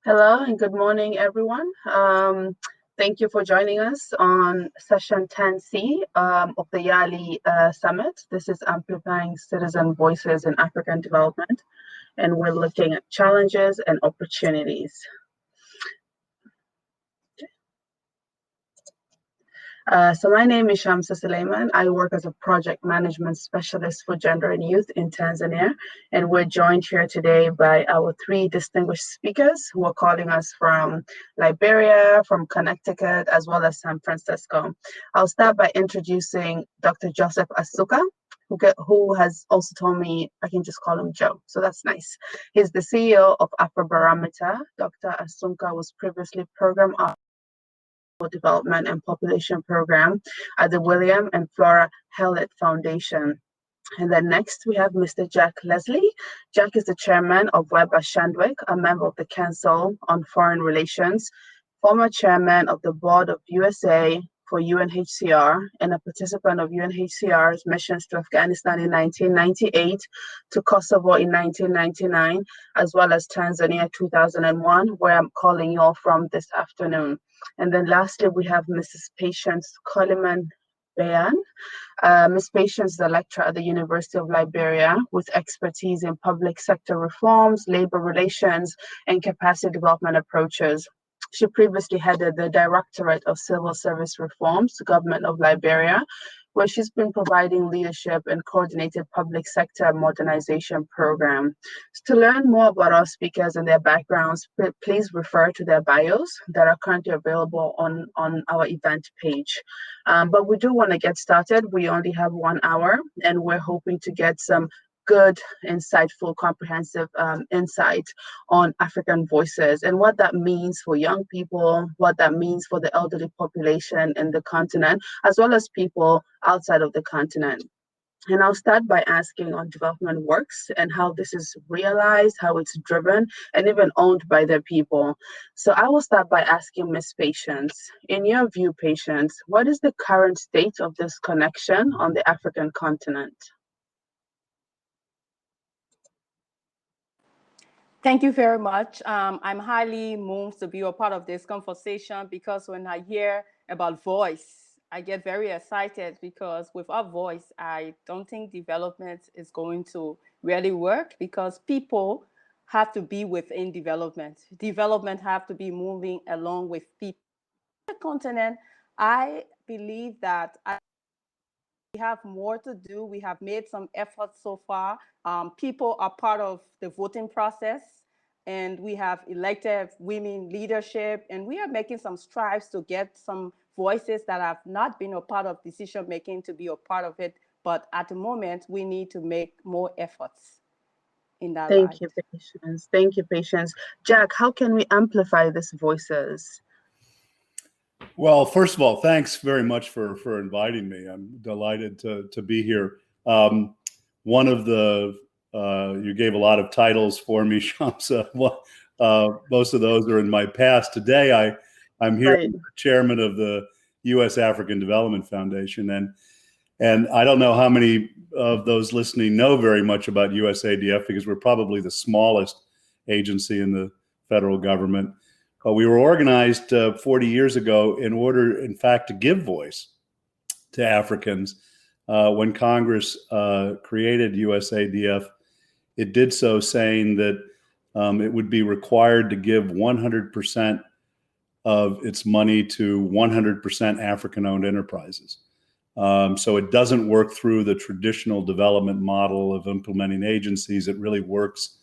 Hello and good morning, everyone. Thank you for joining us on session 10C of the YALI Summit. This is Amplifying Citizen Voices in African Development, and we're looking at challenges and opportunities. So my name is Shamsa Suleiman. I work as a project management specialist for gender and youth in Tanzania. And we're joined here today by our three distinguished speakers who are calling us from Liberia, from Connecticut, as well as San Francisco. I'll start by introducing Dr. Joseph Asuka, who has also told me I can just call him Joe. So that's nice. He's the CEO of Afrobarometer. Dr. Asuka was previously program officer Development and Population Program at the William and Flora Hewlett Foundation. And then next we have Mr. Jack Leslie. Jack is the chairman of Weber Shandwick, a member of the Council on Foreign Relations, former chairman of the board of USA for UNHCR, and a participant of UNHCR's missions to Afghanistan in 1998, to Kosovo in 1999, as well as Tanzania 2001, where I'm calling you all from this afternoon. And then lastly, we have Mrs. Patience Coleman Bayan. Ms. Patience is a lecturer at the University of Liberia with expertise in public sector reforms, labor relations, and capacity development approaches. She previously headed the Directorate of Civil Service Reforms, Government of Liberia, where she's been providing leadership and coordinated public sector modernization program. So to learn more about our speakers and their backgrounds, please refer to their bios that are currently available on our event page. But we do want to get started. We only have 1 hour, and we're hoping to get some good, insightful, comprehensive insight on African voices and what that means for young people, what that means for the elderly population in the continent, as well as people outside of the continent. And I'll start by asking on development works and how this is realized, how it's driven, and even owned by the people. So I will start by asking Ms. Patience, in your view, Patience, what is the current state of this connection on the African continent? Thank you very much. I'm highly moved to be a part of this conversation because when I hear about voice, I get very excited because without voice, I don't think development is going to really work because people have to be within development. Development have to be moving along with people. The continent, I believe that we have more to do. We have made some efforts so far. People are part of the voting process, and we have elected women leadership, and we are making some strides to get some voices that have not been a part of decision making to be a part of it. But at the moment, we need to make more efforts in that Thank light. you, Patience. Thank you, Patience. Jack, how can we amplify these voices? Well, first of all, thanks very much for inviting me. I'm delighted to be here. One of the, you gave a lot of titles for me, Shamsa. Most of those are in my past. Today, I'm here as the chairman of the U.S. African Development Foundation. And I don't know how many of those listening know very much about USADF because we're probably the smallest agency in the federal government. We were organized 40 years ago in order, in fact, to give voice to Africans. When Congress created USADF, it did so saying that it would be required to give 100% of its money to 100% African-owned enterprises. So it doesn't work through the traditional development model of implementing agencies. It really works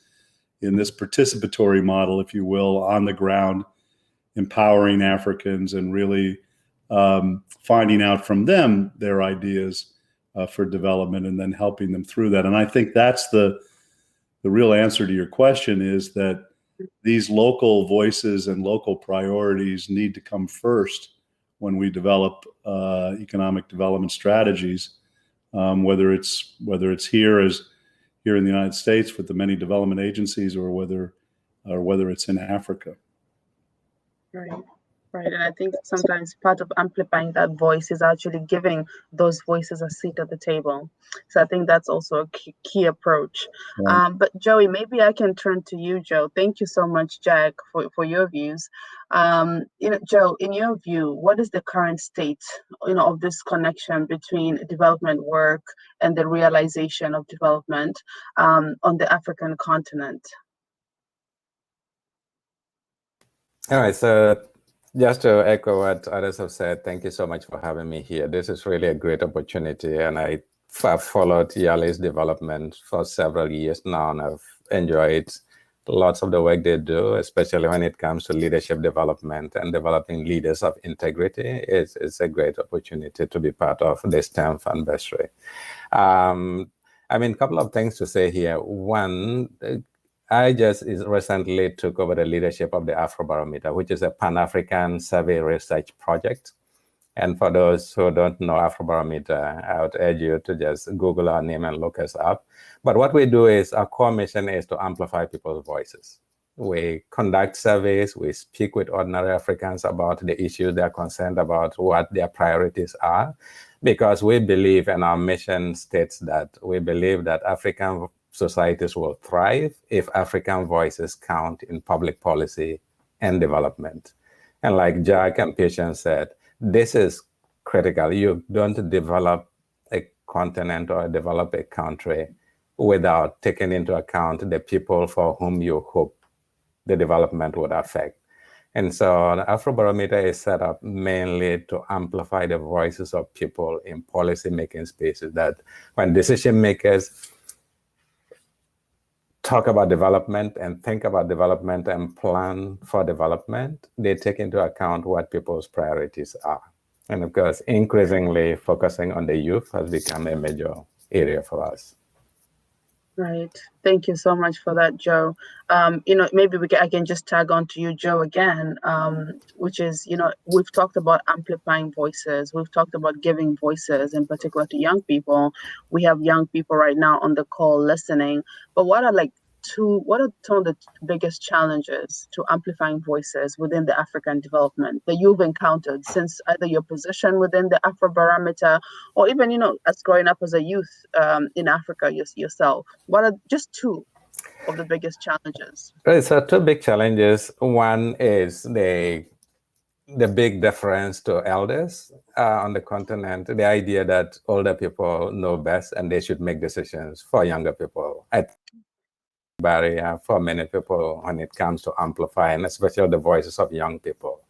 in this participatory model, if you will, on the ground, empowering Africans and really finding out from them their ideas for development and then helping them through that. And I think that's the real answer to your question, is that these local voices and local priorities need to come first when we develop economic development strategies, whether it's here in the United States with the many development agencies, or whether it's in Africa. Right. Right. And I think sometimes part of amplifying that voice is actually giving those voices a seat at the table. So I think that's also a key approach. Right. But Joey, maybe I can turn to you, Joe. Thank you so much, Jack, for your views. Joe, in your view, what is the current state, of this connection between development work and the realization of development on the African continent? All right, so just to echo what others have said, thank you so much for having me here. This is really a great opportunity, and I've followed YALI's development for several years now, and I've enjoyed lots of the work they do, especially when it comes to leadership development and developing leaders of integrity. It's a great opportunity to be part of this STEM Fund bursary. A couple of things to say here. One, I just recently took over the leadership of the Afrobarometer, which is a Pan-African survey research project. And for those who don't know Afrobarometer, I would urge you to just Google our name and look us up. But what we do is, our core mission is to amplify people's voices. We conduct surveys, we speak with ordinary Africans about the issues they're concerned about, what their priorities are, because we believe, and our mission states that, we believe that African societies will thrive if African voices count in public policy and development. And like Jack and Patience said, this is critical. You don't develop a continent or develop a country without taking into account the people for whom you hope the development would affect. And so the Afrobarometer is set up mainly to amplify the voices of people in policy-making spaces, that when decision makers talk about development and think about development and plan for development, they take into account what people's priorities are. And of course, increasingly focusing on the youth has become a major area for us. Right. Thank you so much for that, Joe. Maybe I can just tag on to you, Joe, again, which is, we've talked about amplifying voices. We've talked about giving voices, in particular to young people. We have young people right now on the call listening. But what are some of the biggest challenges to amplifying voices within the African development that you've encountered since either your position within the Afrobarometer or even, as growing up as a youth in Africa yourself? What are just two of the biggest challenges? Right, so two big challenges. One is the big deference to elders on the continent, the idea that older people know best and they should make decisions for younger people. Barrier for many people when it comes to amplifying, especially the voices of young people.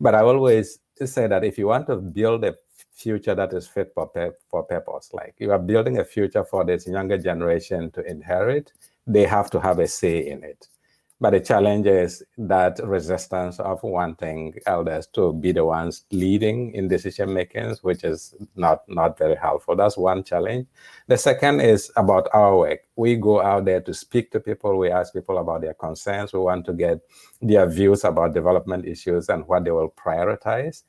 But I always say that if you want to build a future that is fit for purpose, like you are building a future for this younger generation to inherit, they have to have a say in it. But the challenge is that resistance of wanting elders to be the ones leading in decision making, which is not very helpful. That's one challenge. The second is about our work. We go out there to speak to people. We ask people about their concerns. We want to get their views about development issues and what they will prioritize.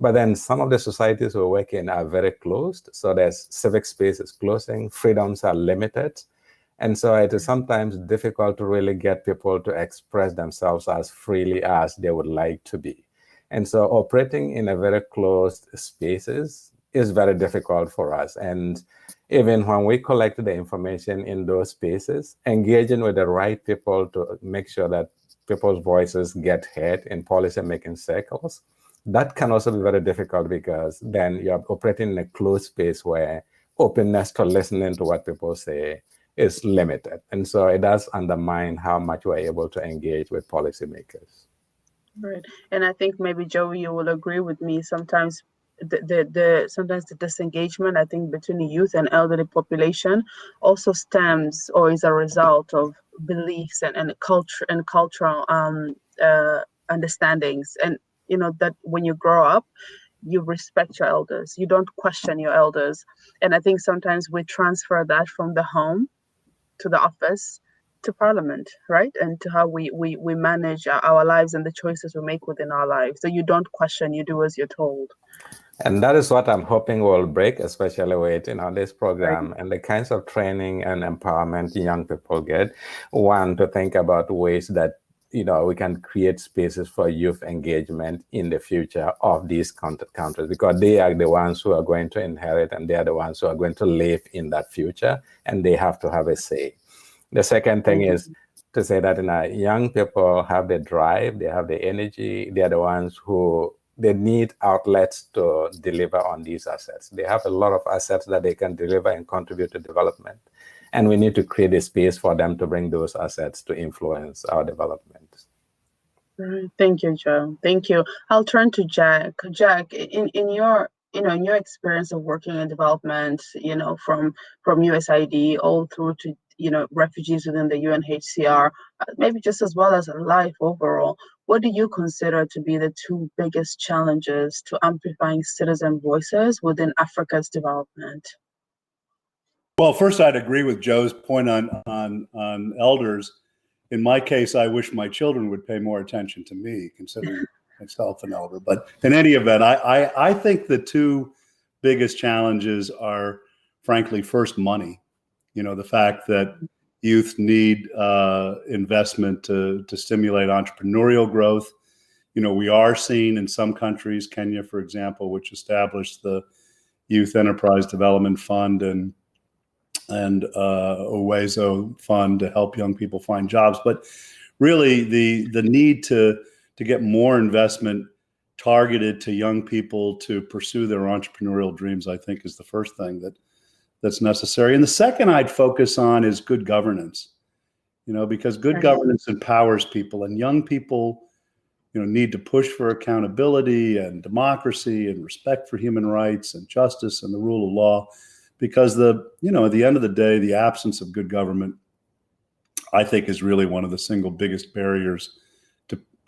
But then some of the societies we work in are very closed. So there's civic space is closing, freedoms are limited. And so it is sometimes difficult to really get people to express themselves as freely as they would like to be. And so operating in a very closed spaces is very difficult for us. And even when we collect the information in those spaces, engaging with the right people to make sure that people's voices get heard in policy-making circles, that can also be very difficult because then you're operating in a closed space where openness to listening to what people say is limited. And so it does undermine how much we're able to engage with policymakers. Right. And I think maybe, Joey, you will agree with me. Sometimes sometimes the disengagement, I think, between the youth and elderly population also stems or is a result of beliefs and culture and cultural understandings. And, that when you grow up, you respect your elders. You don't question your elders. And I think sometimes we transfer that from the home to the office, to parliament, right? And to how we manage our lives and the choices we make within our lives. So you don't question, you do as you're told. And that is what I'm hoping will break, especially with this program Right. and the kinds of training and empowerment young people get. One, to think about ways that we can create spaces for youth engagement in the future of these countries, because they are the ones who are going to inherit, and they are the ones who are going to live in that future, and they have to have a say. The second thing is to say that young people have the drive, they have the energy, they are the ones who they need outlets to deliver on these assets. They have a lot of assets that they can deliver and contribute to development. And we need to create a space for them to bring those assets to influence our development. Thank you, Joe. Thank you. I'll turn to Jack. Jack, in your in your experience of working in development, from USAID all through to refugees within the UNHCR, maybe just as well as life overall, what do you consider to be the two biggest challenges to amplifying citizen voices within Africa's development? Well, first, I'd agree with Joe's point on elders. In my case, I wish my children would pay more attention to me, considering myself an elder. But in any event, I think the two biggest challenges are, frankly, first, money. The fact that youth need investment to stimulate entrepreneurial growth. We are seeing in some countries, Kenya, for example, which established the Youth Enterprise Development Fund and Owezo Fund to help young people find jobs. But really, the need to get more investment targeted to young people to pursue their entrepreneurial dreams, I think, is the first thing that's necessary. And the second I'd focus on is good governance, because good governance empowers people, and young people, need to push for accountability and democracy and respect for human rights and justice and the rule of law. Because at the end of the day, the absence of good government, I think, is really one of the single biggest barriers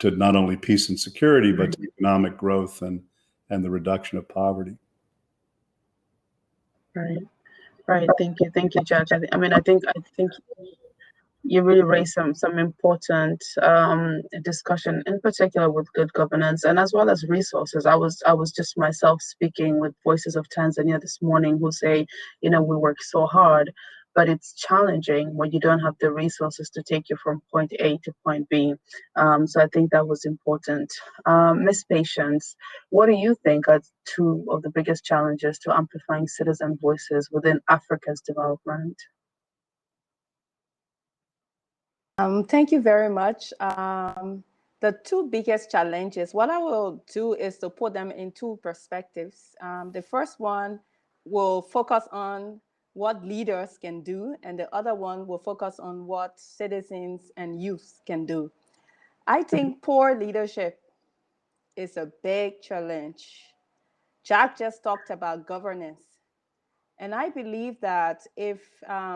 to not only peace and security, but to economic growth and the reduction of poverty. Right. Thank you, Judge. I think you really raised some important discussion, in particular with good governance and as well as resources. I was just myself speaking with Voices of Tanzania this morning, who say, we work so hard, but it's challenging when you don't have the resources to take you from point A to point B. So I think that was important. Ms. Patience, what do you think are two of the biggest challenges to amplifying citizen voices within Africa's development? Thank you very much. The two biggest challenges, what I will do is to put them in two perspectives. The first one will focus on what leaders can do, and the other one will focus on what citizens and youth can do. I think poor leadership is a big challenge. Jack just talked about governance. And I believe that if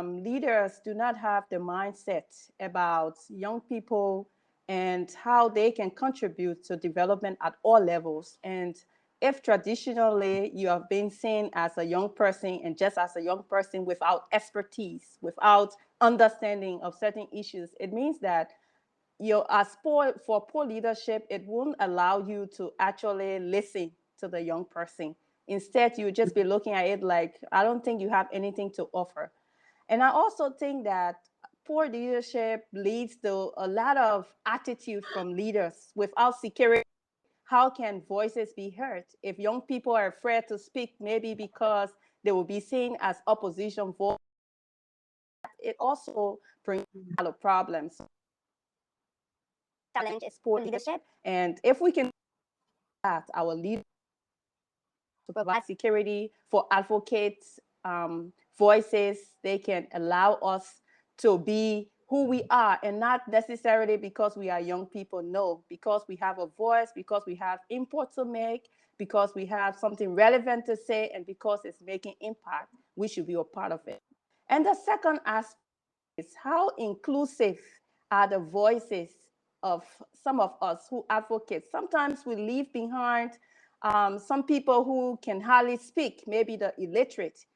leaders do not have the mindset about young people and how they can contribute to development at all levels, and if traditionally you have been seen as a young person and just as a young person without expertise, without understanding of certain issues, it means that for poor leadership, it won't allow you to actually listen to the young person. Instead, you just be looking at it like, I don't think you have anything to offer. And I also think that poor leadership leads to a lot of attitude from leaders without security. How can voices be heard? If young people are afraid to speak, maybe because they will be seen as opposition voice, it also brings a lot of problems. Challenge is poor leadership. And if we can that our leaders to provide security for advocates, voices, they can allow us to be who we are, and not necessarily because we are young people. No, because we have a voice, because we have input to make, because we have something relevant to say, and because it's making impact, we should be a part of it. And the second aspect is how inclusive are the voices of some of us who advocate. Sometimes we leave behind some people who can hardly speak, maybe the illiterate.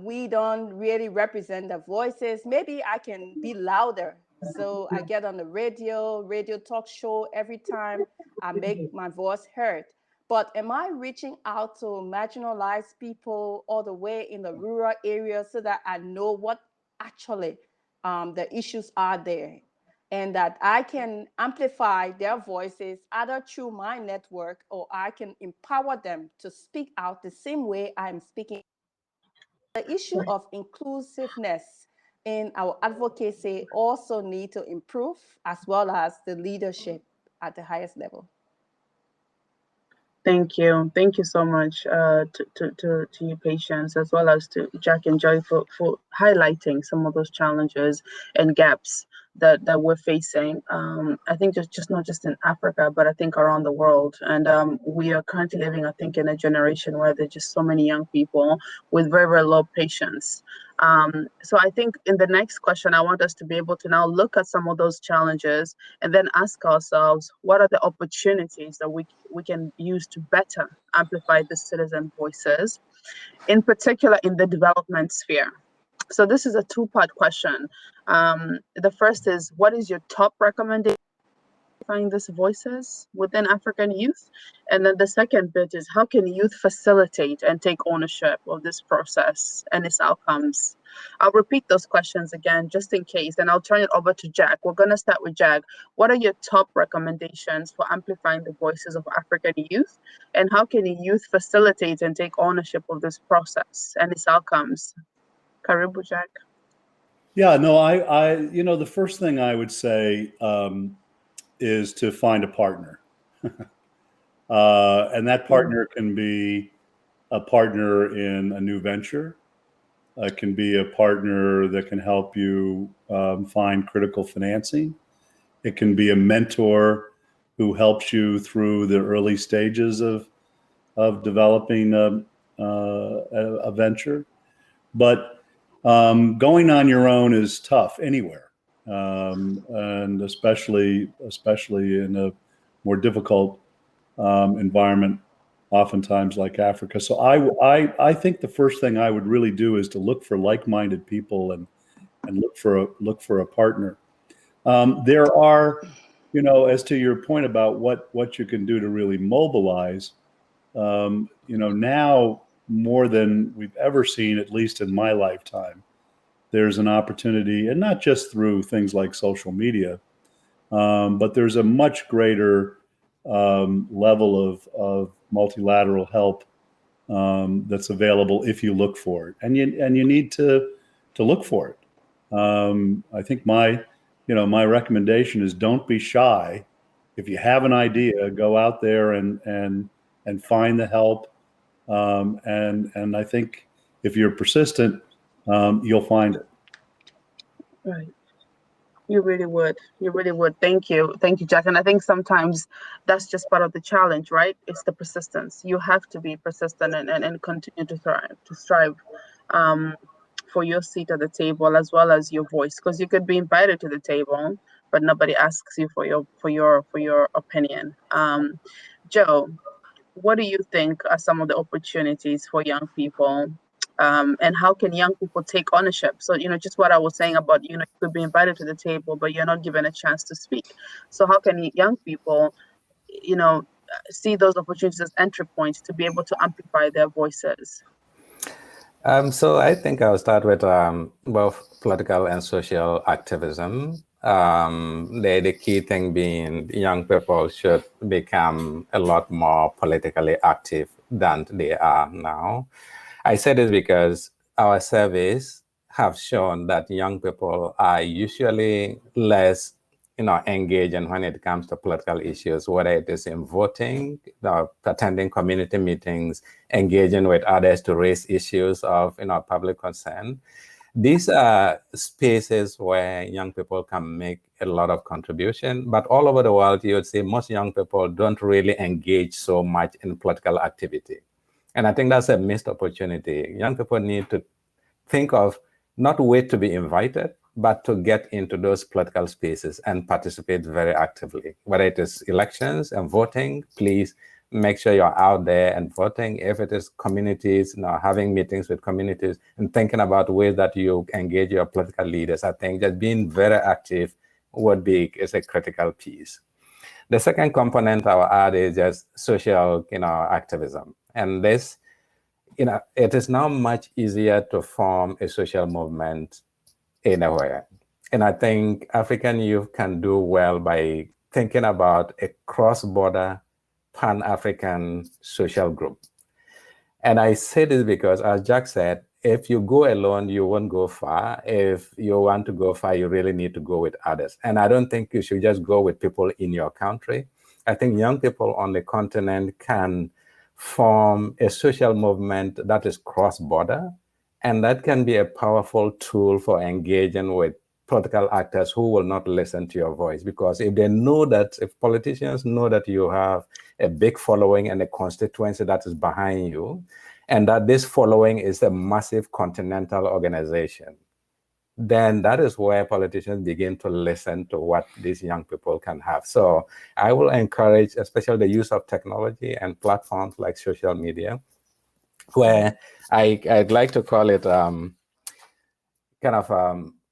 We don't really represent the voices. Maybe I can be louder. So I get on the radio talk show every time I make my voice heard. But am I reaching out to marginalized people all the way in the rural areas so that I know what actually the issues are there? and that I can amplify their voices either through my network, or I can empower them to speak out the same way I'm speaking. The issue of inclusiveness in our advocacy also need to improve, as well as the leadership at the highest level. Thank you. Thank you so much to you, Patience, as well as to Jack and Joy for highlighting some of those challenges and gaps that we're facing. I think just not just in Africa, but I think around the world. And we are currently living, I think, in a generation where there's just so many young people with very, very low patience. So I think in the next question, I want us to be able to now look at some of those challenges and then ask ourselves, what are the opportunities that we can use to better amplify the citizen voices, in particular in the development sphere? So this is a two-part question. The first is, what is your top recommendation amplifying these voices within African youth? And then the second bit is, how can youth facilitate and take ownership of this process and its outcomes? I'll repeat those questions again just in case, and I'll turn it over to Jack. We're going to start with Jack. What are your top recommendations for amplifying the voices of African youth? And how can youth facilitate and take ownership of this process and its outcomes? Karibu, Jack. Yeah, no, the first thing I would say is to find a partner. And that partner can be a partner in a new venture. It can be a partner that can help you find critical financing. It can be a mentor who helps you through the early stages of developing a venture. But going on your own is tough anywhere, and especially in a more difficult environment, oftentimes like Africa. So I think the first thing I would really do is to look for like-minded people and look for a partner. There are, as to your point about what you can do to really mobilize, now more than we've ever seen, at least in my lifetime, there's an opportunity, and not just through things like social media, but there's a much greater level of multilateral help that's available if you look for it, and you need to look for it. I think my recommendation is, don't be shy. If you have an idea, go out there and find the help. And I think if you're persistent, you'll find it. Right. You really would. You really would. Thank you. Thank you, Jack. And I think sometimes that's just part of the challenge, right? It's the persistence. You have to be persistent and continue to strive for your seat at the table, as well as your voice, because you could be invited to the table, but nobody asks you for your opinion. Joe, what do you think are some of the opportunities for young people? And how can young people take ownership? So, just what I was saying about, you could be invited to the table, but you're not given a chance to speak. So how can young people, see those opportunities as entry points to be able to amplify their voices? So I think I'll start with both political and social activism. The key thing being, young people should become a lot more politically active than they are now. I say this because our surveys have shown that young people are usually less, engaged when it comes to political issues, whether it is in voting, attending community meetings, engaging with others to raise issues of, public concern. These are spaces where young people can make a lot of contribution, but all over the world, you would see most young people don't really engage so much in political activity. And I think that's a missed opportunity. Young people need to think of, not wait to be invited, but to get into those political spaces and participate very actively. Whether it is elections and voting, please make sure you're out there and voting. If it is communities, having meetings with communities and thinking about ways that you engage your political leaders, I think just being very active is a critical piece. The second component I will add is just social, activism. And this, it is now much easier to form a social movement anywhere. And I think African youth can do well by thinking about a cross-border Pan-African social group. And I say this because, as Jack said, if you go alone, you won't go far. If you want to go far, you really need to go with others. And I don't think you should just go with people in your country. I think young people on the continent can form a social movement that is cross-border, and that can be a powerful tool for engaging with political actors who will not listen to your voice. Because if they know that, if politicians know that you have a big following and a constituency that is behind you, and that this following is a massive continental organization, then that is where politicians begin to listen to what these young people can have. So I will encourage, especially the use of technology and platforms like social media, where I'd like to call it kind of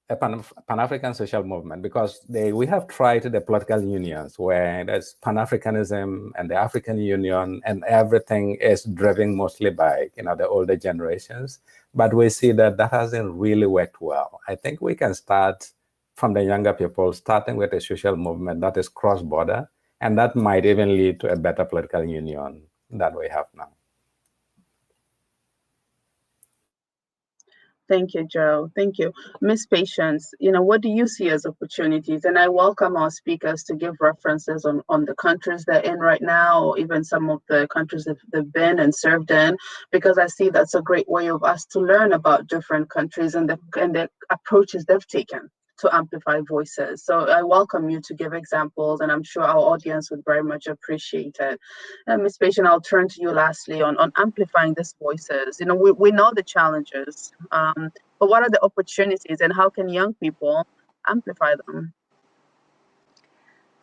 a Pan-African social movement, because we have tried the political unions where there's Pan-Africanism and the African Union, and everything is driven mostly by the older generations. But we see that that hasn't really worked well. I think we can start from the younger people, starting with a social movement that is cross-border, and that might even lead to a better political union than we have now. Thank you, Joe. Thank you. Miss Patience, what do you see as opportunities? And I welcome our speakers to give references on the countries they're in right now, or even some of the countries that they've been and served in, because I see that's a great way of us to learn about different countries and the approaches they've taken to amplify voices. So I welcome you to give examples, and I'm sure our audience would very much appreciate it. Ms. Patient, I'll turn to you lastly on amplifying these voices. We know the challenges, but what are the opportunities, and how can young people amplify them?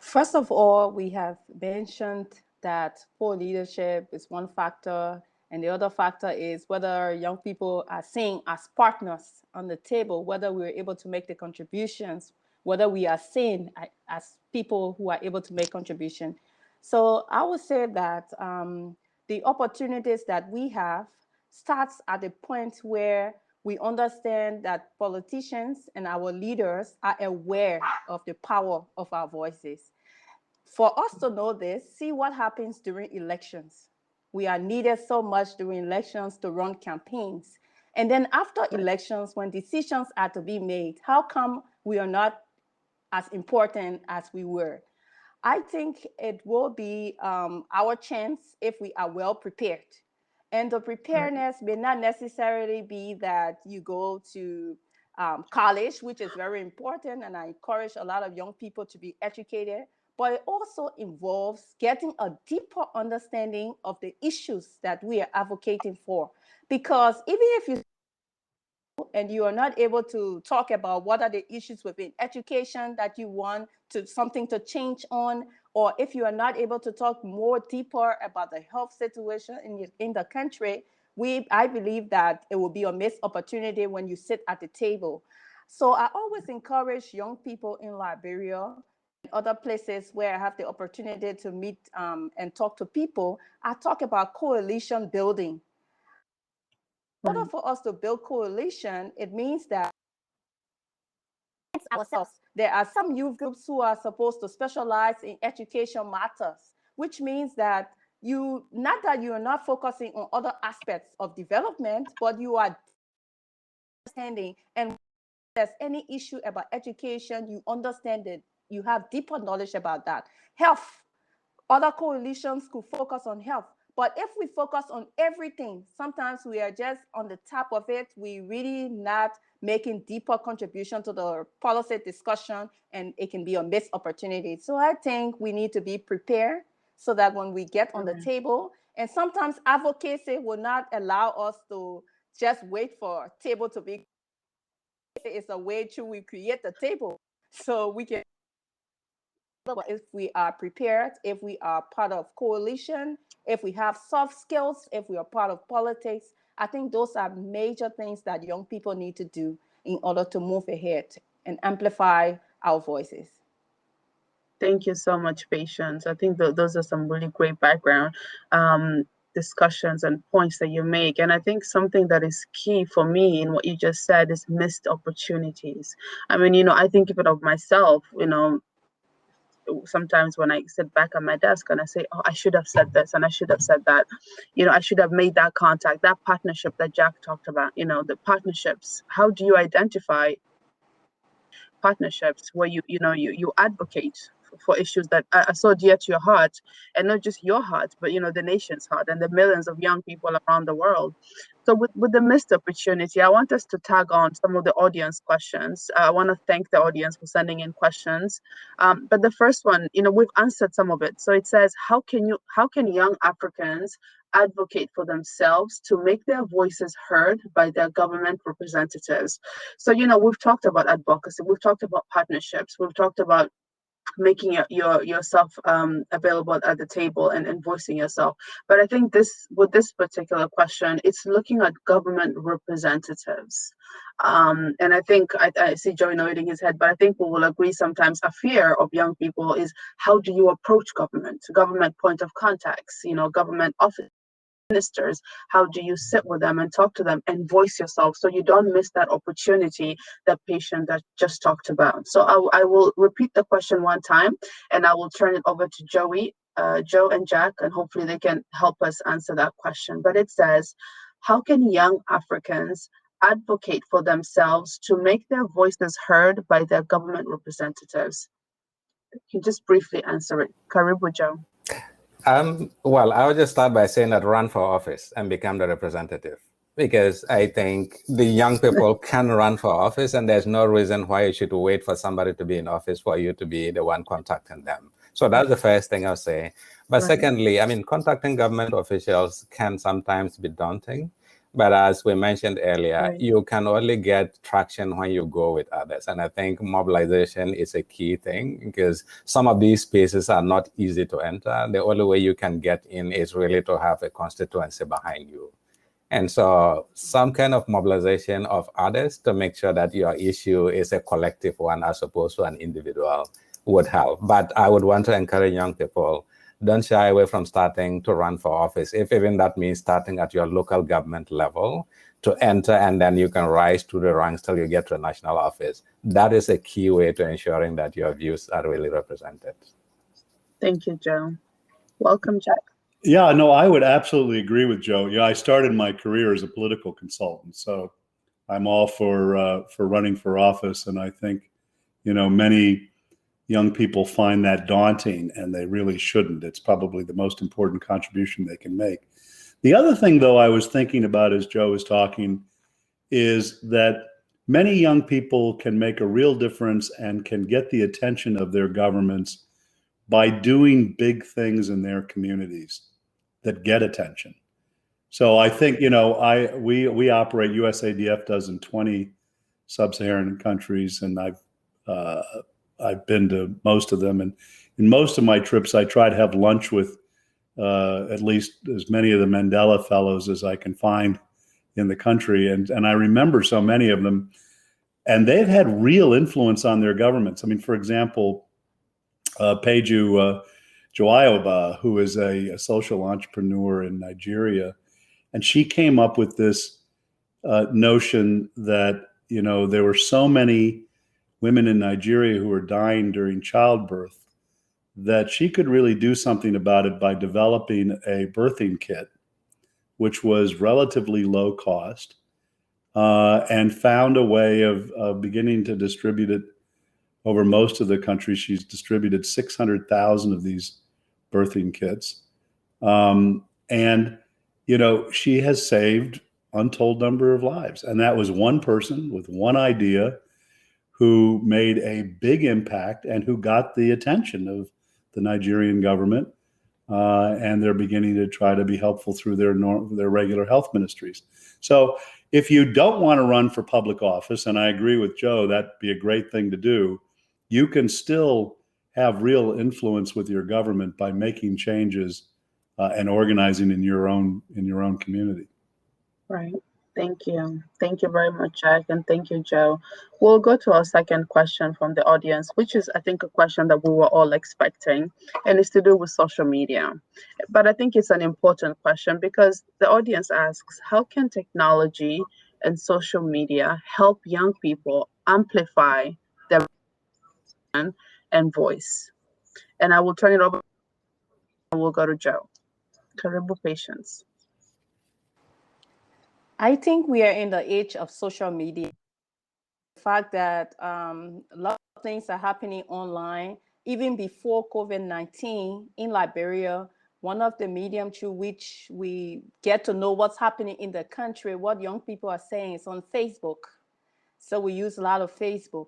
First of all, we have mentioned that poor leadership is one factor, and the other factor is whether young people are seen as partners on the table, whether we're able to make the contributions, whether we are seen as people who are able to make contribution. So I would say that the opportunities that we have starts at the point where we understand that politicians and our leaders are aware of the power of our voices. For us to know this, see what happens during elections. We are needed so much during elections to run campaigns. And then after elections, when decisions are to be made, how come we are not as important as we were? I think it will be our chance if we are well prepared. And the preparedness may not necessarily be that you go to college, which is very important, and I encourage a lot of young people to be educated, but it also involves getting a deeper understanding of the issues that we are advocating for. Because even if you and you are not able to talk about what are the issues within education that you want something to change on, or if you are not able to talk more deeper about the health situation in the country, I believe that it will be a missed opportunity when you sit at the table. So I always encourage young people in Liberia and other places where I have the opportunity to meet and talk to people. I talk about coalition building. In order for us to build coalition, it means that ourselves. There are some youth groups who are supposed to specialize in education matters, which means that not that you are not focusing on other aspects of development, but you are understanding, and if there's any issue about education, you understand it, you have deeper knowledge about that. Health, other coalitions could focus on health. But if we focus on everything, sometimes we are just on the top of it. We really not making deeper contribution to the policy discussion, and it can be a missed opportunity. So I think we need to be prepared so that when we get on the table, and sometimes advocacy will not allow us to just wait for a table to be. It's a way to we create the table so we can. If we are prepared, if we are part of coalition, if we have soft skills, if we are part of politics, I think those are major things that young people need to do in order to move ahead and amplify our voices. Thank you so much, Patience. I think those are some really great background. discussions and points that you make. And I think something that is key for me in what you just said is missed opportunities. I mean, I think even of myself, sometimes when I sit back at my desk and I say, oh, I should have said this and I should have said that, I should have made that contact, that partnership that Jack talked about, the partnerships. How do you identify partnerships where you advocate for issues that are so dear to your heart, and not just your heart, but the nation's heart and the millions of young people around the world. So with the missed opportunity, I want us to tag on some of the audience questions. I want to thank the audience for sending in questions. But the first one, we've answered some of it. So it says, how can young Africans advocate for themselves to make their voices heard by their government representatives? So, we've talked about advocacy, we've talked about partnerships, we've talked about making yourself available at the table and voicing yourself. But I think with this particular question, it's looking at government representatives. And I think I see Joey nodding his head, but I think we will agree sometimes a fear of young people is, how do you approach government point of contacts, government office ministers? How do you sit with them and talk to them and voice yourself so you don't miss that opportunity that patient that just talked about? So I will repeat the question one time, and I will turn it over to Joe and Jack, and hopefully they can help us answer that question. But it says, how can young Africans advocate for themselves to make their voices heard by their government representatives? You can just briefly answer it. Karibu, Joe. Well, I would just start by saying that run for office and become the representative, because I think the young people can run for office, and there's no reason why you should wait for somebody to be in office for you to be the one contacting them. So that's the first thing I'll say. But secondly, I mean, contacting government officials can sometimes be daunting. But as we mentioned earlier, you can only get traction when you go with others. And I think mobilization is a key thing, because some of these spaces are not easy to enter. The only way you can get in is really to have a constituency behind you. And so some kind of mobilization of others to make sure that your issue is a collective one as opposed to an individual would help. But I would want to encourage young people, don't shy away from starting to run for office, if even that means starting at your local government level to enter, and then you can rise through the ranks till you get to a national office. That is a key way to ensuring that your views are really represented. Thank you, Joe. Welcome, Jack. Yeah, no, I would absolutely agree with Joe. Yeah, I started my career as a political consultant, so I'm all for running for office, and I think, many young people find that daunting, and they really shouldn't. It's probably the most important contribution they can make. The other thing, though, I was thinking about as Joe was talking is that many young people can make a real difference and can get the attention of their governments by doing big things in their communities that get attention. So I think, we operate, USADF does in 20 sub-Saharan countries, and I've been to most of them, and in most of my trips, I try to have lunch with at least as many of the Mandela Fellows as I can find in the country, and I remember so many of them, and they've had real influence on their governments. I mean, for example, Peju Joayoba, who is a social entrepreneur in Nigeria, and she came up with this notion that there were so many women in Nigeria who were dying during childbirth that she could really do something about it by developing a birthing kit, which was relatively low cost, and found a way of beginning to distribute it over most of the country. She's distributed 600,000 of these birthing kits. And, she has saved untold number of lives. And that was one person with one idea who made a big impact and who got the attention of the Nigerian government, and they're beginning to try to be helpful through their regular health ministries. So if you don't want to run for public office, and I agree with Joe, that'd be a great thing to do, you can still have real influence with your government by making changes and organizing in your own community. Right. Thank you. Thank you very much, Jack, and thank you, Joe. We'll go to our second question from the audience, which is, I think, a question that we were all expecting, and it's to do with social media. But I think it's an important question because the audience asks, how can technology and social media help young people amplify their brand and voice? And I will turn it over and we'll go to Joe. Karibu patience. I think we are in the age of social media. The fact that a lot of things are happening online. Even before COVID-19 in Liberia, one of the medium through which we get to know what's happening in the country, what young people are saying, is on Facebook. So we use a lot of Facebook.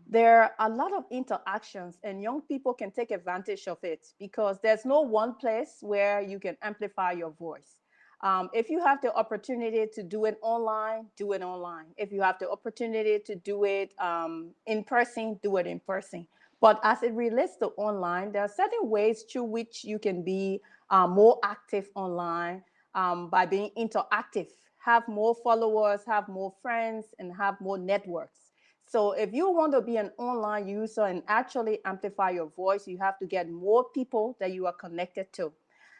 There are a lot of interactions, and young people can take advantage of it because there's no one place where you can amplify your voice. If you have the opportunity to do it online, do it online. If you have the opportunity to do it in person, do it in person. But as it relates to online, there are certain ways through which you can be more active online by being interactive, have more followers, have more friends, and have more networks. So if you want to be an online user and actually amplify your voice, you have to get more people that you are connected to.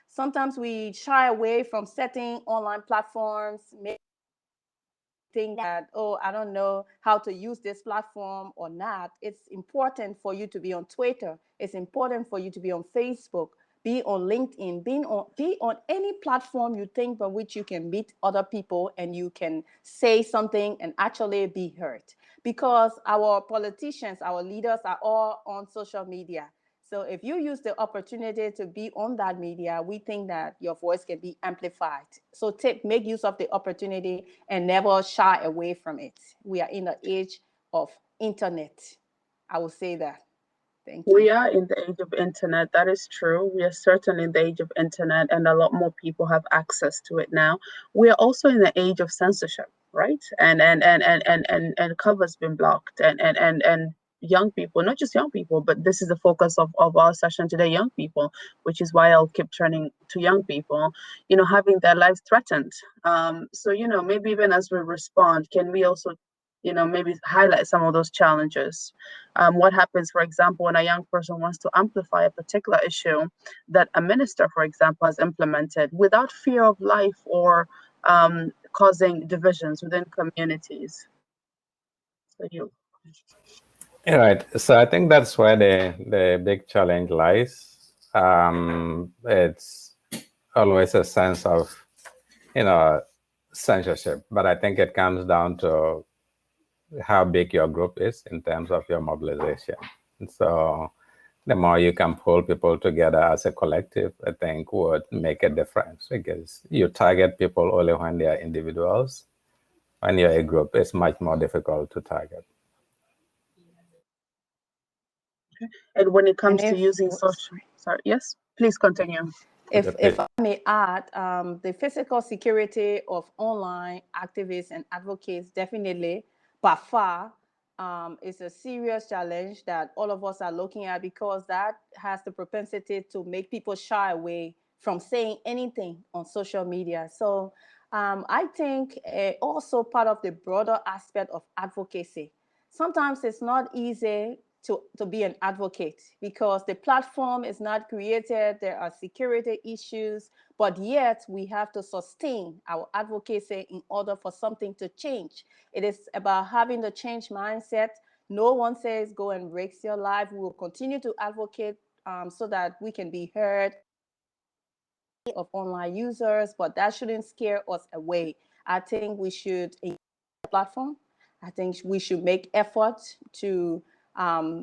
Sometimes we shy away from certain online platforms, maybe think that, oh, I don't know how to use this platform or not. It's important for you to be on Twitter. It's important for you to be on Facebook, be on LinkedIn, be on any platform you think by which you can meet other people and you can say something and actually be heard. Because our politicians, our leaders are all on social media. So if you use the opportunity to be on that media, we think that your voice can be amplified. So make use of the opportunity and never shy away from it. We are in the age of internet. I will say that. Thank you. We are in the age of internet. That is true. We are certainly in the age of internet, and a lot more people have access to it now. We are also in the age of censorship, right? And cover's been blocked, and young people, not just young people, but this is the focus of our session today, young people, which is why I'll keep turning to young people, having their lives threatened. So, maybe even as we respond, can we also maybe highlight some of those challenges? What happens, for example, when a young person wants to amplify a particular issue that a minister, for example, has implemented without fear of life or causing divisions within communities? So you. All right. So I think that's where the big challenge lies. It's always a sense of, censorship, but I think it comes down to how big your group is in terms of your mobilization. So the more you can pull people together as a collective, I think would make a difference, because you target people only when they are individuals. When you're a group, it's much more difficult to target. And when it comes to using social, sorry, yes, please continue. If I may add, the physical security of online activists and advocates definitely, by far, is a serious challenge that all of us are looking at, because that has the propensity to make people shy away from saying anything on social media. So I think also part of the broader aspect of advocacy, sometimes it's not easy to be an advocate because the platform is not created. There are security issues, but yet we have to sustain our advocacy in order for something to change. It is about having the change mindset. No one says go and risk your life. We will continue to advocate so that we can be heard of online users, but that shouldn't scare us away. I think we should engage the platform. I think we should make efforts to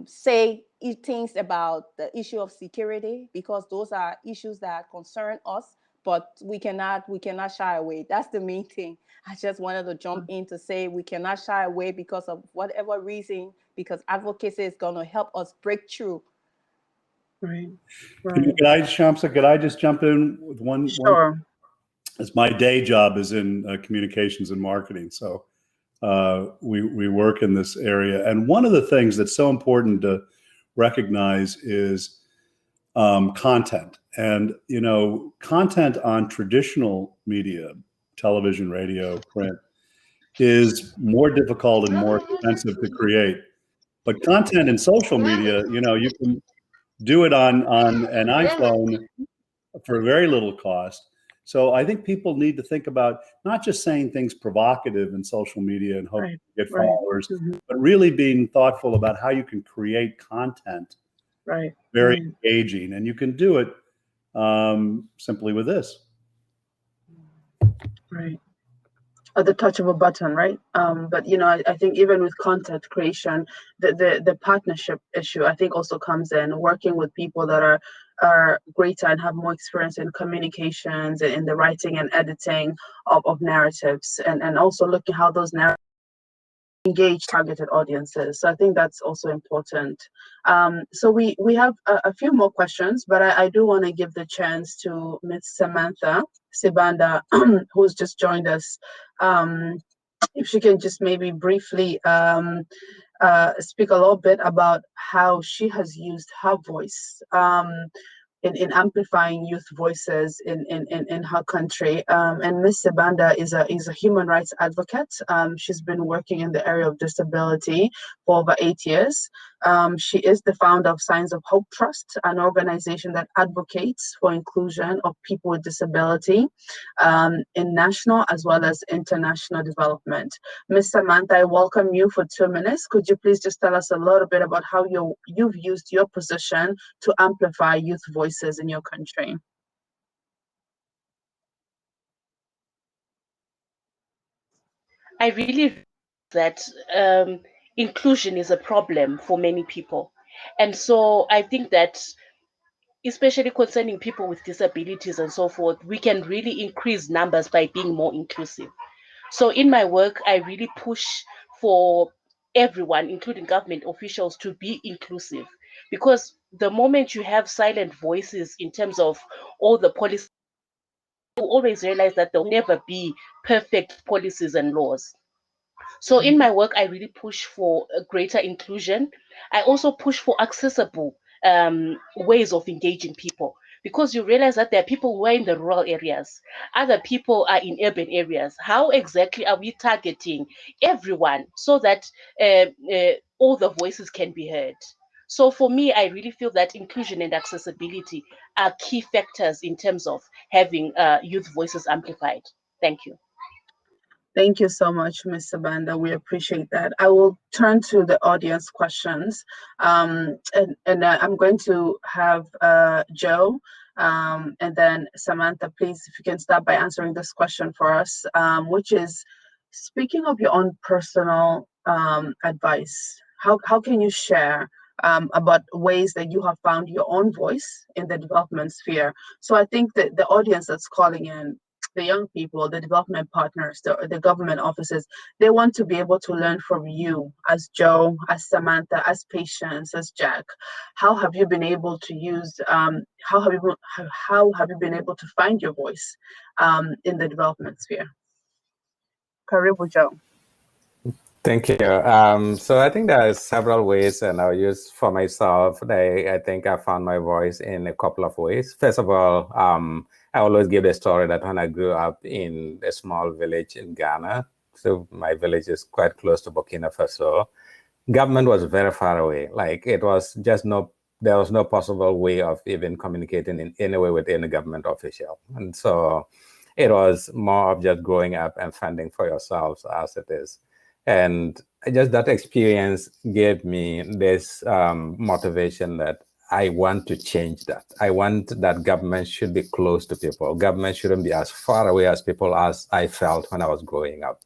say things about the issue of security, because those are issues that concern us, but we cannot shy away. That's the main thing. I just wanted to jump in to say we cannot shy away because of whatever reason, because advocacy is going to help us break through. Right. Could I, Shamsa, could I just jump in with one? Sure. As my day job is in communications and marketing, so we work in this area. And one of the things that's so important to recognize is content. And, content on traditional media, television, radio, print, is more difficult and more expensive to create. But content in social media, you can do it on an iPhone for very little cost. So I think people need to think about not just saying things provocative in social media and hope to get followers, but really being thoughtful about how you can create content very engaging. And you can do it simply with this. Right. At the touch of a button, right? But I think even with content creation, the partnership issue I think also comes in, working with people that are greater and have more experience in communications and in the writing and editing of narratives, and also looking how those narratives engage targeted audiences. So I think that's also important. So we have a few more questions, but I do want to give the chance to Ms. Samantha Sibanda, who's just joined us. If she can just maybe briefly speak a little bit about how she has used her voice in amplifying youth voices in her country. And Ms. Sibanda is a human rights advocate. She's been working in the area of disability for over 8 years. She is the founder of Signs of Hope Trust, an organization that advocates for inclusion of people with disability in national as well as international development. Ms. Samantha, I welcome you for 2 minutes. Could you please just tell us a little bit about how you've used your position to amplify youth voices in your country? I really that inclusion is a problem for many people. And so I think that especially concerning people with disabilities and so forth, we can really increase numbers by being more inclusive. So in my work, I really push for everyone, including government officials, to be inclusive. Because the moment you have silent voices in terms of all the policies, you always realize that there'll never be perfect policies and laws. So in my work, I really push for a greater inclusion. I also push for accessible ways of engaging people, because you realize that there are people who are in the rural areas, other people are in urban areas. How exactly are we targeting everyone so that all the voices can be heard? So for me, I really feel that inclusion and accessibility are key factors in terms of having youth voices amplified. Thank you. Thank you so much, Ms. Sabanda. We appreciate that. I will turn to the audience questions. And I'm going to have Joe and then Samantha, please, if you can start by answering this question for us, which is, speaking of your own personal advice, how can you share about ways that you have found your own voice in the development sphere? So I think that the audience that's calling in, the young people, the development partners, the government offices, they want to be able to learn from you as Joe, as Samantha, as Patience, as Jack. How have you been able to use, how have you been able to find your voice in the development sphere? Karibu, Joe. Thank you. So I think there are several ways, and I'll use for myself. I think I found my voice in a couple of ways. First of all, I always give the story that when I grew up in a small village in Ghana, so my village is quite close to Burkina Faso, government was very far away. Like it was just there was no possible way of even communicating in any way with any government official. And so it was more of just growing up and fending for yourselves as it is. And just that experience gave me this motivation that I want to change that. I want that government should be close to people. Government shouldn't be as far away as people as I felt when I was growing up.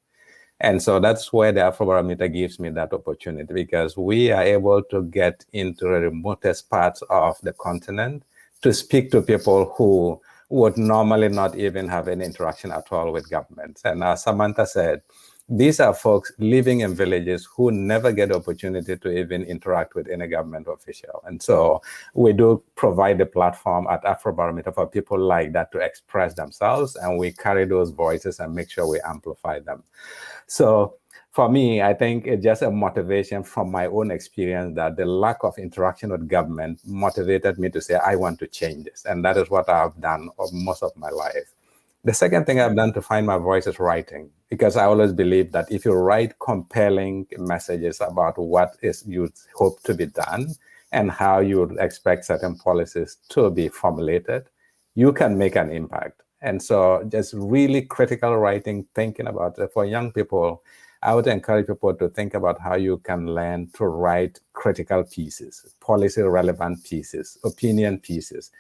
And so that's where the Afrobarometer gives me that opportunity, because we are able to get into the remotest parts of the continent to speak to people who would normally not even have any interaction at all with governments. And as Samantha said, these are folks living in villages who never get the opportunity to even interact with any government official. And so we do provide a platform at Afrobarometer for people like that to express themselves, and we carry those voices and make sure we amplify them. So for me, I think it's just a motivation from my own experience that the lack of interaction with government motivated me to say, I want to change this. And that is what I've done most of my life. The second thing I've done to find my voice is writing, because I always believe that if you write compelling messages about what is you hope to be done and how you would expect certain policies to be formulated, you can make an impact. And so just really critical writing, thinking about it. For young people, I would encourage people to think about how you can learn to write critical pieces, policy relevant pieces, opinion pieces,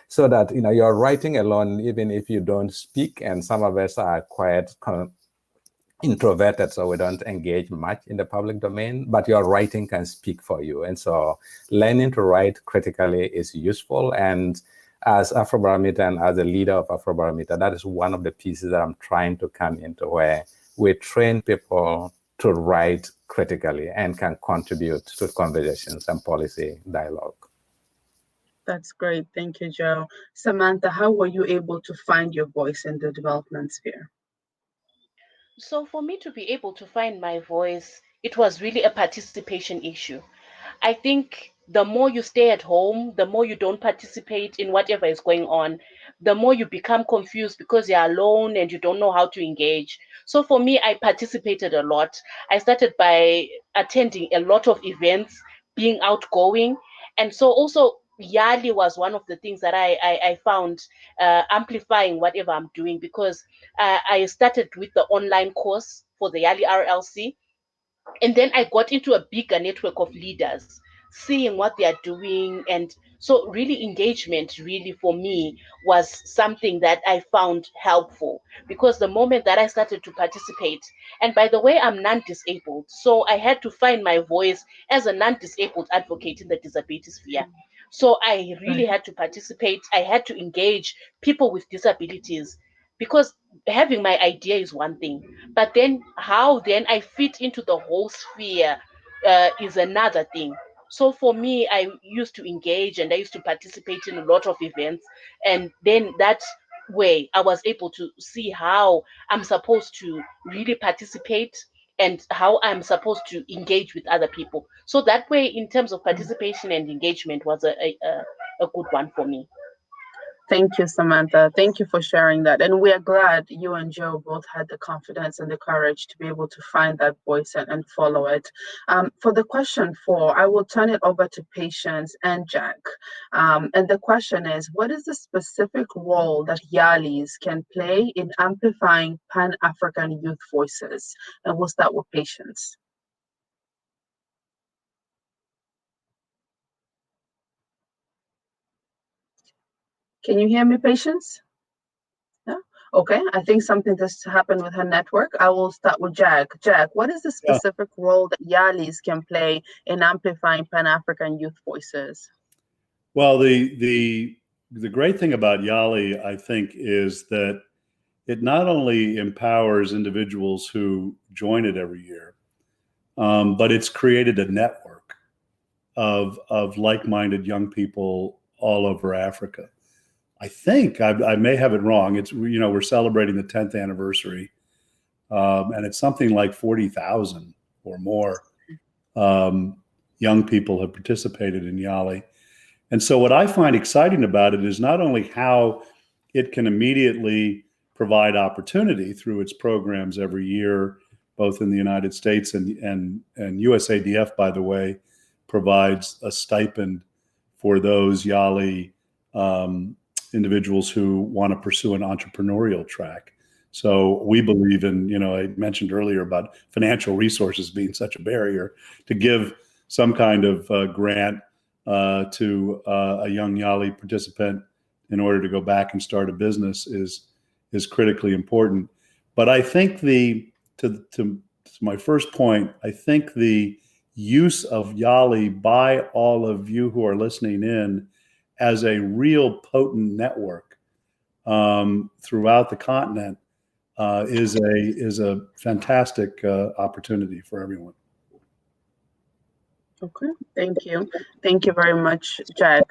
so that you're writing alone, even if you don't speak. And some of us are quite introverted, so we don't engage much in the public domain, but your writing can speak for you. And so learning to write critically is useful. And as Afrobarometer and as a leader of Afrobarometer, that is one of the pieces that I'm trying to come into, where we train people to write critically and can contribute to conversations and policy dialogue. That's great. Thank you, Joe. Samantha, how were you able to find your voice in the development sphere? So for me to be able to find my voice, it was really a participation issue. I think the more you stay at home, the more you don't participate in whatever is going on, the more you become confused because you're alone and you don't know how to engage. So for me, I participated a lot. I started by attending a lot of events, being outgoing. And so also YALI was one of the things that I found amplifying whatever I'm doing, because I started with the online course for the YALI RLC. And then I got into a bigger network of leaders, seeing what they are doing. And so really engagement really for me was something that I found helpful, because the moment that I started to participate, and by the way, I'm non-disabled, so I had to find my voice as a non-disabled advocate in the disability sphere. So I really had to participate. I had to engage people with disabilities, because having my idea is one thing, but then how then I fit into the whole sphere is another thing. So for me, I used to engage and I used to participate in a lot of events, and then that way I was able to see how I'm supposed to really participate and how I'm supposed to engage with other people. So that way, in terms of participation and engagement, was a good one for me. Thank you, Samantha. Thank you for sharing that. And we are glad you and Joe both had the confidence and the courage to be able to find that voice and follow it. For the question 4, I will turn it over to Patience and Jack. And the question is, what is the specific role that YALIs can play in amplifying Pan-African youth voices? And we'll start with Patience. Can you hear me, Patience? Yeah. Okay. I think something just happened with her network. I will start with Jack. Jack, what is the specific role that YALIs can play in amplifying Pan-African youth voices? Well, the great thing about YALI, I think, is that it not only empowers individuals who join it every year, but it's created a network of like-minded young people all over Africa. I think I may have it wrong. It's, we're celebrating the 10th anniversary, and it's something like 40,000 or more young people have participated in YALI. And so what I find exciting about it is not only how it can immediately provide opportunity through its programs every year, both in the United States and USADF, by the way, provides a stipend for those YALI individuals who want to pursue an entrepreneurial track. So we believe in, I mentioned earlier about financial resources being such a barrier. To give some kind of grant to a young YALI participant in order to go back and start a business is critically important. But I think to my first point, I think the use of YALI by all of you who are listening in as a real potent network throughout the continent is a fantastic opportunity for everyone. Okay, thank you. Thank you very much, Jack.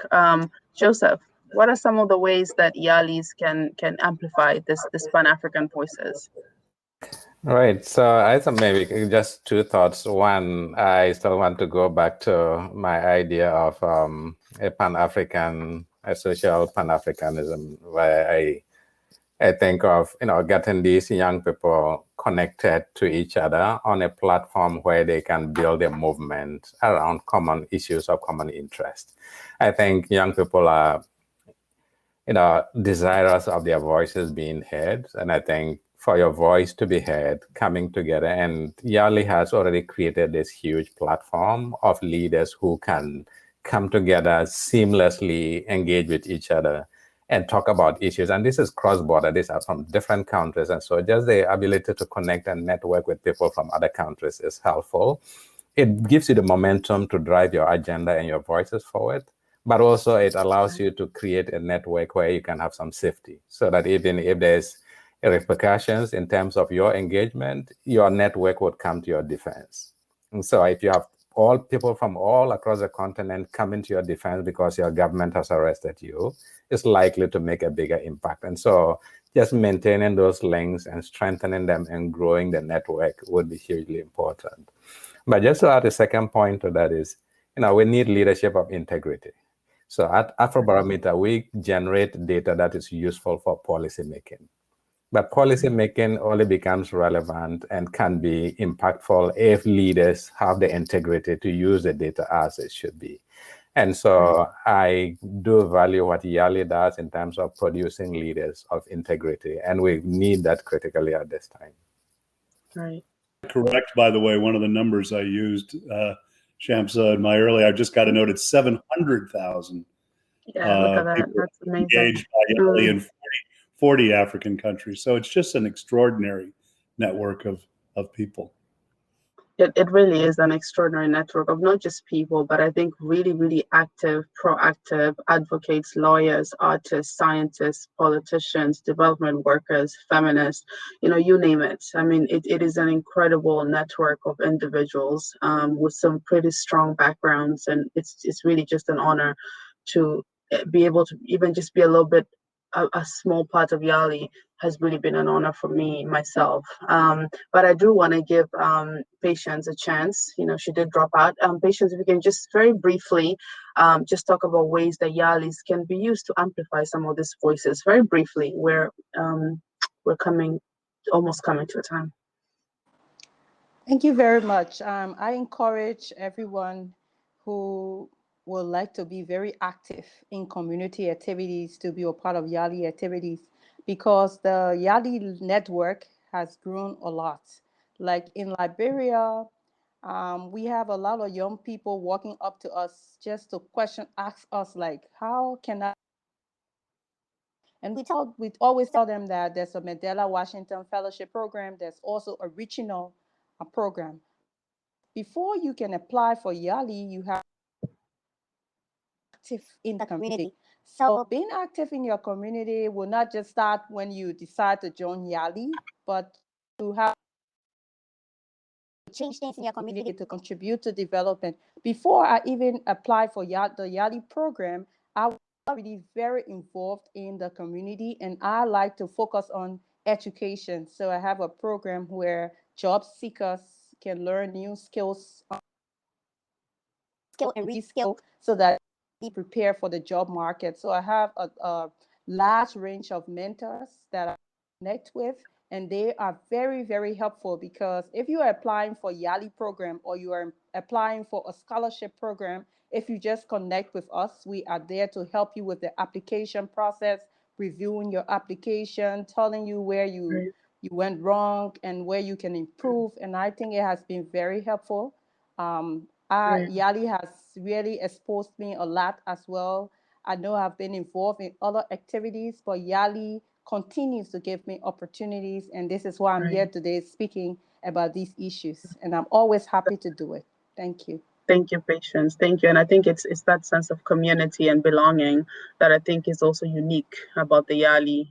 Joseph, what are some of the ways that YALIs can amplify this Pan-African voices? Right. So I thought maybe just two thoughts. One, I still want to go back to my idea of a Pan-African, a social Pan-Africanism, where I think of, getting these young people connected to each other on a platform where they can build a movement around common issues of common interest. I think young people are, desirous of their voices being heard. And I think for your voice to be heard, coming together, and YALI has already created this huge platform of leaders who can come together, seamlessly engage with each other, and talk about issues. And this is cross-border. These are from different countries. And so just the ability to connect and network with people from other countries is helpful. It gives you the momentum to drive your agenda and your voices forward. But also it allows you to create a network where you can have some safety, so that even if there's repercussions in terms of your engagement, your network would come to your defense. And so if you have all people from all across the continent coming to your defense because your government has arrested you, it's likely to make a bigger impact. And so just maintaining those links and strengthening them and growing the network would be hugely important. But just to add a second point to that is, we need leadership of integrity. So at Afrobarometer, we generate data that is useful for policy making. But policy making only becomes relevant and can be impactful if leaders have the integrity to use the data as it should be. And so I do value what YALI does in terms of producing leaders of integrity, and we need that critically at this time. Right. Correct, by the way, one of the numbers I used, Shamsa, in my early, I just got a note, it's 700,000 Yeah, look at that. people That's amazing. engaged by YALI in 40 African countries. So it's just an extraordinary network of people. It really is an extraordinary network of not just people, but I think really, really active, proactive advocates, lawyers, artists, scientists, politicians, development workers, feminists, you name it. I mean, it is an incredible network of individuals with some pretty strong backgrounds. And it's really just an honor to be able to even just be a little bit a small part of YALI has really been an honor for me myself. But I do want to give Patience a chance. She did drop out. Patience, if you can just very briefly just talk about ways that YALIs can be used to amplify some of these voices. Very briefly, we're almost coming to a time. Thank you very much. I encourage everyone who would like to be very active in community activities to be a part of YALI activities, because the YALI network has grown a lot. Like in Liberia, we have a lot of young people walking up to us just to ask us like, how can I? And we always tell them that there's a Mandela Washington Fellowship Program. There's also a regional program. Before you can apply for YALI, you have active in the community. So being active in your community will not just start when you decide to join YALI, but you have to change things in your community to contribute to development. Before I even applied for the YALI program, I was already very involved in the community, and I like to focus on education. So I have a program where job seekers can learn new skills, skill and reskill, so that they prepare for the job market. So I have a large range of mentors that I connect with, and they are very, very helpful, because if you are applying for YALI program or you are applying for a scholarship program, if you just connect with us, we are there to help you with the application process, reviewing your application, telling you where you went wrong and where you can improve. And I think it has been very helpful. YALI has really exposed me a lot as well. I know I've been involved in other activities, but YALI continues to give me opportunities. And this is why I'm here today speaking about these issues. And I'm always happy to do it. Thank you. Thank you, Patience. Thank you. And I think it's that sense of community and belonging that I think is also unique about the YALI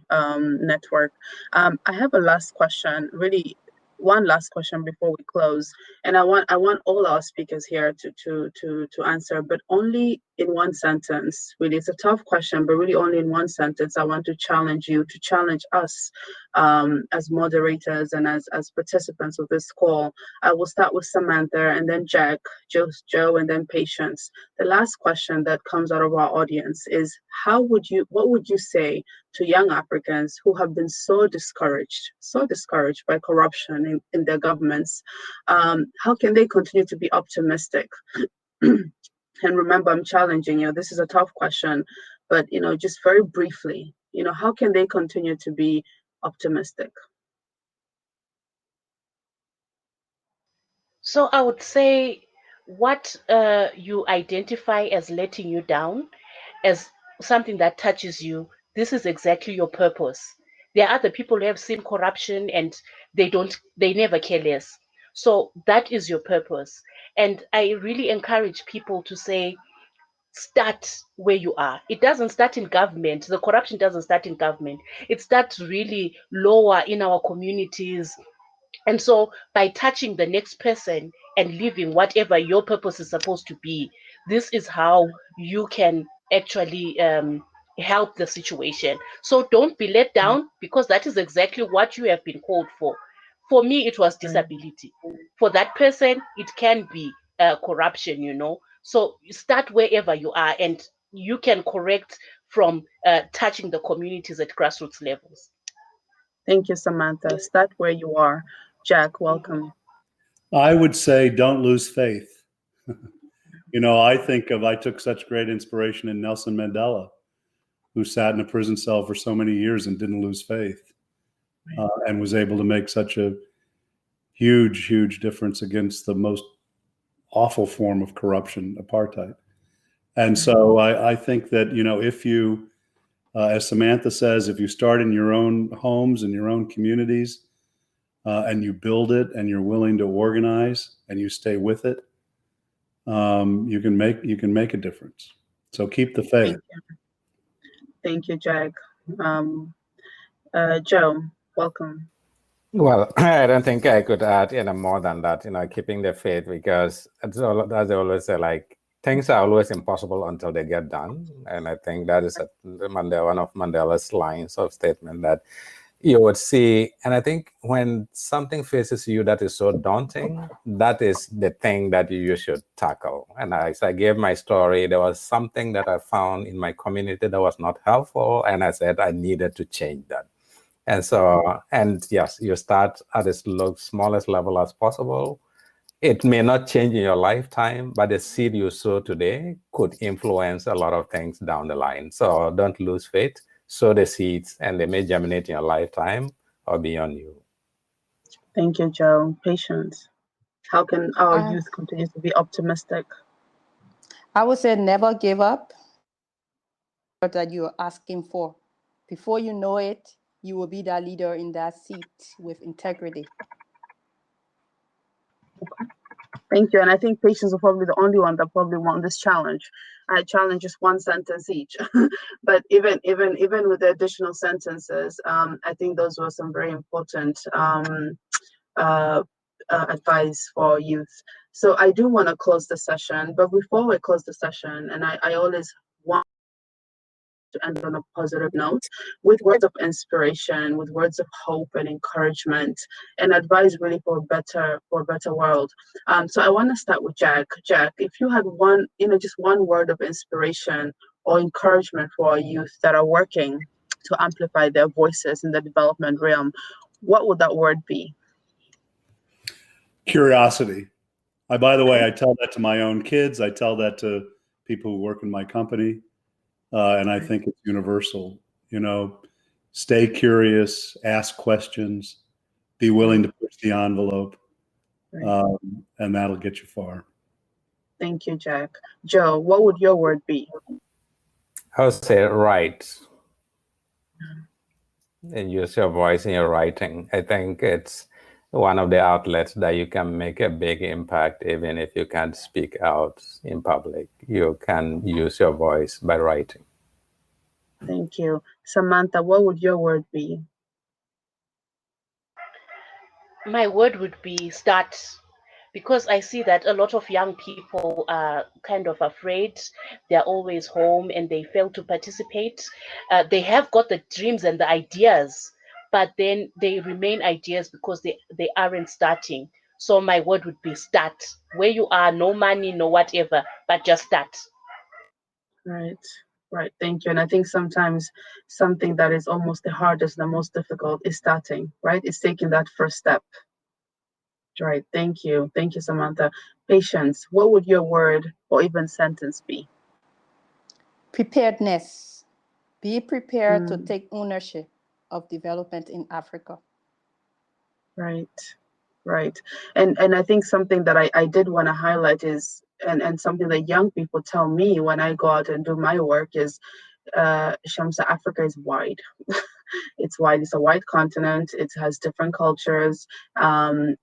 network. I have a last question, really one last question before we close. And I want all our speakers here to answer, but only in one sentence, really, it's a tough question, but really only in one sentence, I want to challenge you, to challenge us as moderators and as participants of this call. I will start with Samantha and then Jack, Joe, and then Patience. The last question that comes out of our audience is, what would you say to young Africans who have been so discouraged by corruption in their governments? How can they continue to be optimistic? And remember, I'm challenging you. This is a tough question, but just very briefly, how can they continue to be optimistic? So I would say what you identify as letting you down, as something that touches you, this is exactly your purpose. There are other people who have seen corruption and they never care less. So that is your purpose. And I really encourage people to say, start where you are. It doesn't start in government. The corruption doesn't start in government. It starts really lower in our communities. And so by touching the next person and living whatever your purpose is supposed to be, this is how you can actually help the situation. So don't be let down, because that is exactly what you have been called for. For me, it was disability. For that person, it can be corruption. So you start wherever you are, and you can correct from touching the communities at grassroots levels. Thank you, Samantha. Start where you are. Jack, welcome. I would say don't lose faith. I took such great inspiration in Nelson Mandela, who sat in a prison cell for so many years and didn't lose faith, and was able to make such a huge, huge difference against the most awful form of corruption, apartheid. And so I think that, if you, as Samantha says, if you start in your own homes and your own communities, and you build it and you're willing to organize and you stay with it, you can make a difference. So keep the faith. Thank you, Jack. Joe, welcome. Well, I don't think I could add more than that, keeping the faith, because as I always say, things are always impossible until they get done. And I think that is one of Mandela's lines of statement that you would see. And I think when something faces you that is so daunting, that is the thing that you should tackle. And as I gave my story, there was something that I found in my community that was not helpful. And I said I needed to change that. And so, and yes, you start at the smallest level as possible. It may not change in your lifetime, but the seed you sow today could influence a lot of things down the line. So don't lose faith. Sow the seeds, and they may germinate in your lifetime or beyond you. Thank you, Joe. Patience. How can our youth continue to be optimistic? I would say never give up that you're asking for. Before you know it, you will be that leader in that seat with integrity. Okay. Thank you. And I think Patience are probably the only one that probably won this challenge. I challenge just one sentence each. But even with the additional sentences, I think those were some very important advice for youth. So I do want to close the session, but before we close the session, and I always want to end on a positive note with words of inspiration, with words of hope and encouragement and advice really for a better world. So I want to start with Jack. Jack, if you had just one word of inspiration or encouragement for our youth that are working to amplify their voices in the development realm, what would that word be? Curiosity. By the way, I tell that to my own kids. I tell that to people who work in my company. And I think it's universal. Stay curious, ask questions, be willing to push the envelope, and that'll get you far. Thank you, Jack. Joe, what would your word be? I would say write. And use your voice in your writing. I think it's one of the outlets that you can make a big impact, even if you can't speak out in public. You can use your voice by writing. Thank you. Samantha, what would your word be? My word would be start. because I see that a lot of young people are kind of afraid. They're always home and they fail to participate. They have got the dreams and the ideas, but then they remain ideas because they aren't starting. So my word would be start. Where you are, no money, no whatever, but just start. Right. Right. Thank you. And I think sometimes something that is almost the hardest, the most difficult is starting, right? It's taking that first step. Right. Thank you. Thank you, Samantha. Patience. What would your word or even sentence be? Preparedness. Be prepared to take ownership of development in Africa. Right. Right. And I think something that I did want to highlight is, and something that young people tell me when I go out and do my work is, Shamsa, Africa is wide. It's wide. It's a wide continent. It has different cultures, and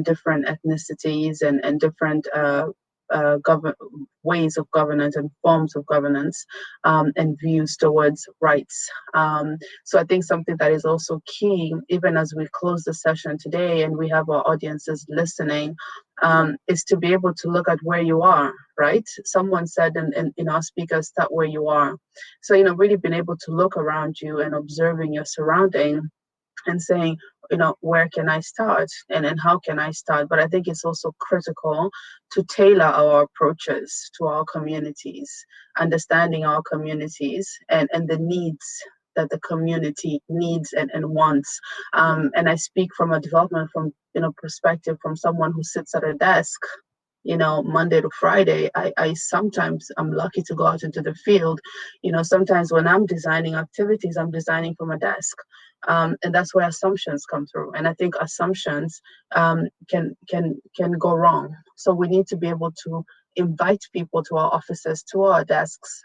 different ethnicities, and different ways of governance and forms of governance, and views towards rights. So I think something that is also key, even as we close the session today and we have our audiences listening, is to be able to look at where you are, right? Someone said in our speakers, start where you are. So, really being able to look around you and observing your surrounding and saying, where can I start, and how can I start? But I think it's also critical to tailor our approaches to our communities, understanding our communities and the needs that the community needs and wants. And I speak from a development from perspective from someone who sits at a desk, Monday to Friday. I sometimes I'm lucky to go out into the field. Sometimes when I'm designing activities, I'm designing from a desk. And that's where assumptions come through. And I think assumptions can go wrong. So we need to be able to invite people to our offices, to our desks,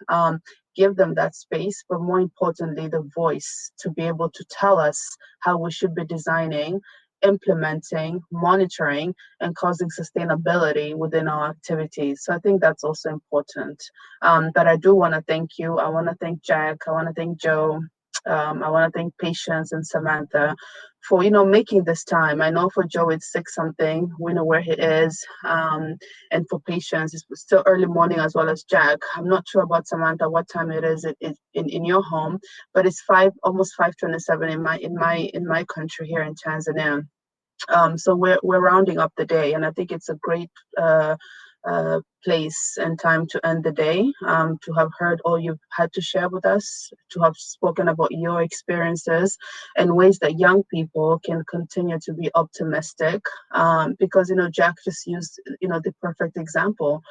give them that space, but more importantly, the voice to be able to tell us how we should be designing, implementing, monitoring, and causing sustainability within our activities. So I think that's also important. But I do want to thank you. I want to thank Jack. I want to thank Joe. I want to thank Patience and Samantha for making this time. I know for Joe it's 6 something. We know where he is. And for Patience it's still early morning, as well as Jack. I'm not sure about Samantha what time it is in your home, but it's almost 5:27 in my country here in Tanzania. So we're rounding up the day, and I think it's a great place and time to end the day, to have heard all you've had to share with us, to have spoken about your experiences and ways that young people can continue to be optimistic, because Jack just used the perfect example,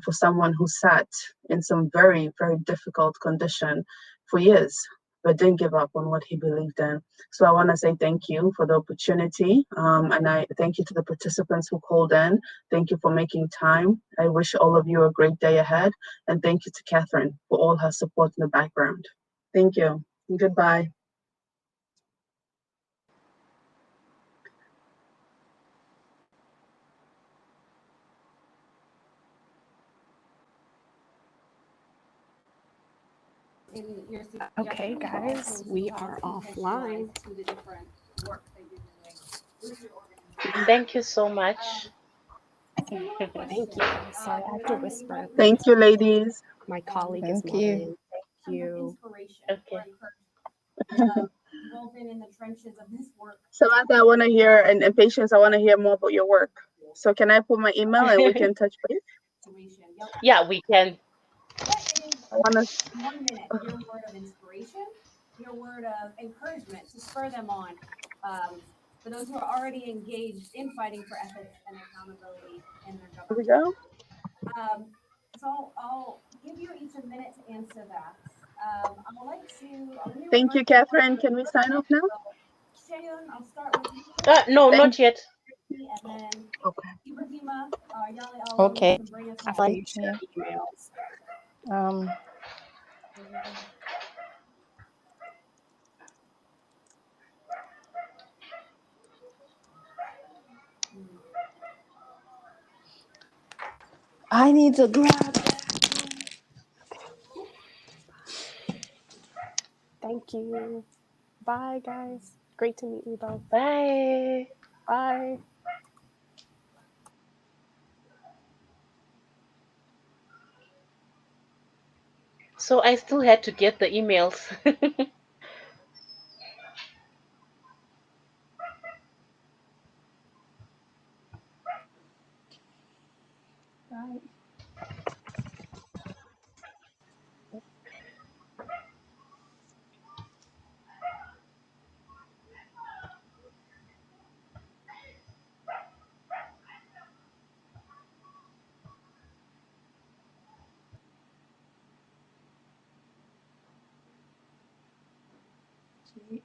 for someone who sat in some very, very difficult condition for years but didn't give up on what he believed in. So I want to say thank you for the opportunity, and I thank you to the participants who called in. Thank you for making time. I wish all of you a great day ahead, and thank you to Catherine for all her support in the background. Thank you, and goodbye. Okay, guys, we are offline. Thank you so much. Thank you. Sorry, I have to whisper. Thank you, ladies. My colleague is Thank you. modeling. Thank you. Okay. Samantha, I want to hear, and Patience, I want to hear more about your work. So can I put my email and we can touch base? Yeah, we can. I want to. 1 minute, your word of inspiration, your word of encouragement to spur them on. For those who are already engaged in fighting for ethics and accountability in their Here we government. go. So I'll give you each a minute to answer that. I would like to. Thank you, Catherine. Can we sign off now? Shayon, I'll start with you. No, not yet. And then Okay. Ibrahima, Yali, Okay. can bring us I home. thought you shared emails. I need to grab. Thank you. Bye, guys. Great to meet you both. Bye. Bye. So I still had to get the emails. Right. G